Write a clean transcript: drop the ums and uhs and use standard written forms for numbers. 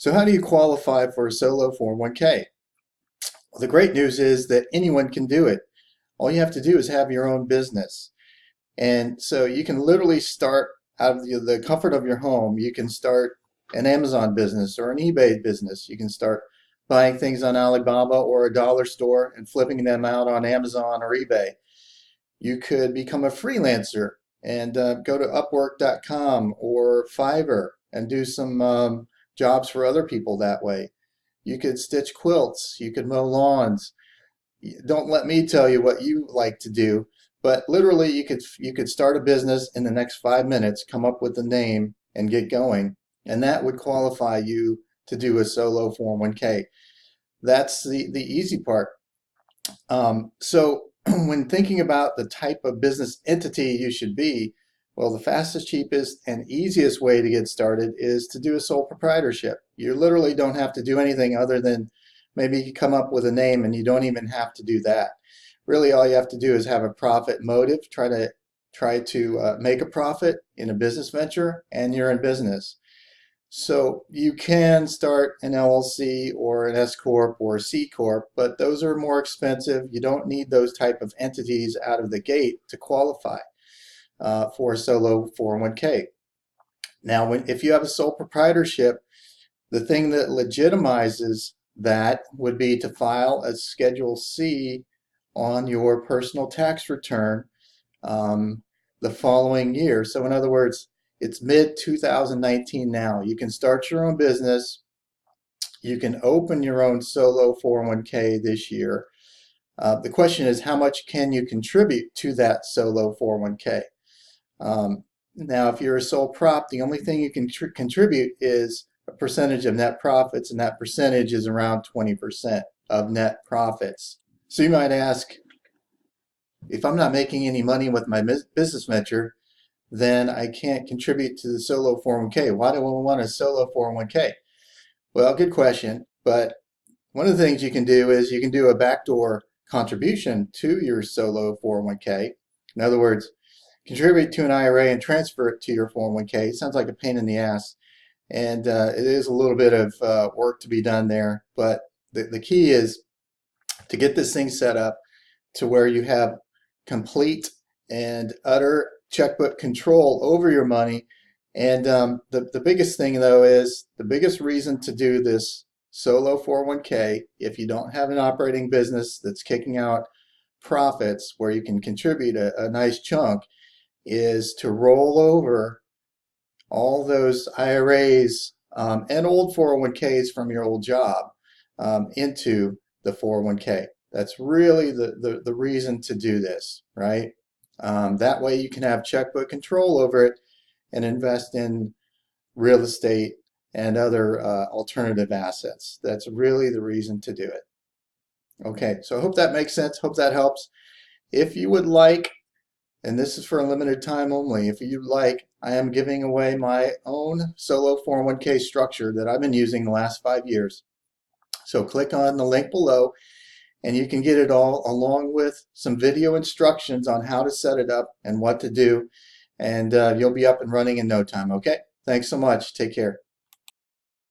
So how do you qualify for a solo 401k? Well, the great news is that anyone can do it. All you have to do is have your own business. And so you can literally start out of the comfort of your home. You can start an Amazon business or an eBay business. You can start buying things on Alibaba or a dollar store and flipping them out on Amazon or eBay. You could become a freelancer and go to Upwork.com or Fiverr and do some jobs for other people that way. You could stitch quilts. You could mow lawns. Don't let me tell you what you like to do, but literally you could start a business in the next 5 minutes, come up with the name, and get going, and that would qualify you to do a solo 401k. That's the easy part. So when thinking about the type of business entity you should be, well, the fastest, cheapest, and easiest way to get started is to do a sole proprietorship. You literally don't have to do anything other than maybe come up with a name, and you don't even have to do that. Really, all you have to do is have a profit motive, try to make a profit in a business venture, and you're in business. So you can start an LLC or an S Corp or a C Corp, but those are more expensive. You don't need those type of entities out of the gate to qualify for a solo 401k. Now, if you have a sole proprietorship, the thing that legitimizes that would be to file a Schedule C on your personal tax return the following year. So in other words, it's mid 2019 now. You can start your own business. You can open your own solo 401k this year. The question is, how much can you contribute to that solo 401k? Now, if you're a sole prop, the only thing you can contribute is a percentage of net profits, and that percentage is around 20% of net profits. So you might ask, if I'm not making any money with my business venture, then I can't contribute to the solo 401k. Why do I want a solo 401k? Well, good question. But one of the things you can do is you can do a backdoor contribution to your solo 401k. In other words, contribute to an IRA and transfer it to your 401k. It sounds like a pain in the ass. And it is a little bit of work to be done there. But the key is to get this thing set up to where you have complete and utter checkbook control over your money. And the biggest thing, though, is the biggest reason to do this solo 401k, if you don't have an operating business that's kicking out profits where you can contribute a nice chunk, is to roll over all those IRAs and old 401ks from your old job into the 401k. That's really the reason to do this, right? That way you can have checkbook control over it and invest in real estate and other alternative assets. That's really the reason to do it. Okay, so I hope that makes sense. Hope that helps. If you would like, and this is for a limited time only, if you'd like, I am giving away my own solo 401k structure that I've been using the last 5 years. So click on the link below and you can get it all along with some video instructions on how to set it up and what to do. And you'll be up and running in no time. Okay, thanks so much. Take care.